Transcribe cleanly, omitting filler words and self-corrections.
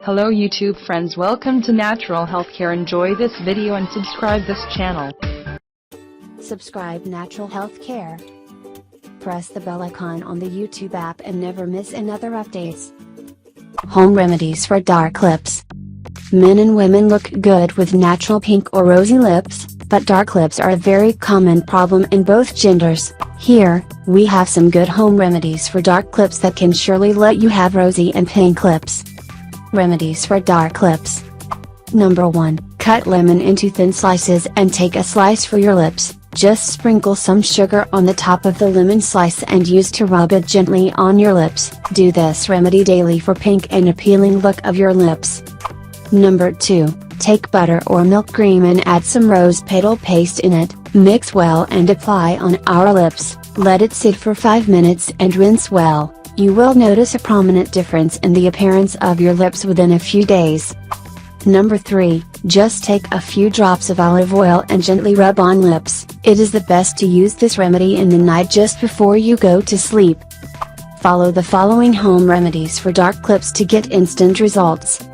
Hello YouTube friends, welcome to Natural Healthcare. Enjoy this video and subscribe this channel. Subscribe Natural Healthcare. Press the bell icon on the YouTube app and never miss another updates. Home remedies for dark lips. Men and women look good with natural pink or rosy lips, but dark lips are a very common problem in both genders. Here, we have some good home remedies for dark lips that can surely let you have rosy and pink lips. Remedies for dark lips. Number 1. Cut lemon into thin slices and take a slice for your lips. Just sprinkle some sugar on the top of the lemon slice and use to rub it gently on your lips. Do this remedy daily for pink and appealing look of your lips. Number 2. Take butter or milk cream and add some rose petal paste in it. Mix well and apply on our lips. Let it sit for 5 minutes and rinse well. You will notice a prominent difference in the appearance of your lips within a few days. Number 3. Just take a few drops of olive oil and gently rub on lips. It is the best to use this remedy in the night just before you go to sleep. Follow the following home remedies for dark lips to get instant results.